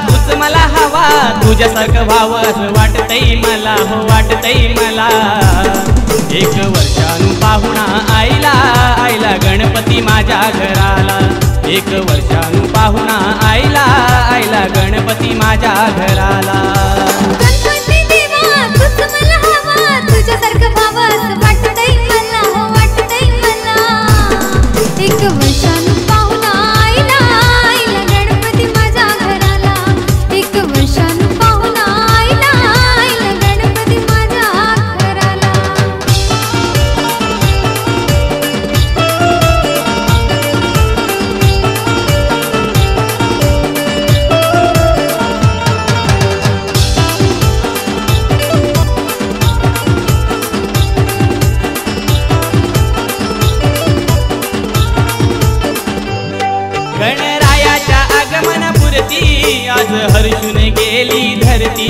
तूच मला हवा, तुझ्यासारखं व्हावं असं वाटतंय मला, हो वाटतंय मला। एक वर्षानु पाहुणा आईला, आईला गणपती माझ्या घराला। एक वर्षानु पाहुणा आईला, आईला गणपती माझ्या घराला। गणपती देवा तूच मला हवा, तुझ्यासारखं व्हावं असं वाटतंय मला, हो वाटतंय मला। एक वर्षानु पाहुणा आईला, आईला गणपती माझ्या घराला। एक वर्षानु पाहुणा आईला, आईला गणपती माझ्या घराला। गणरायाच्या आगमनापुरती आज हर्षून गेली धरती।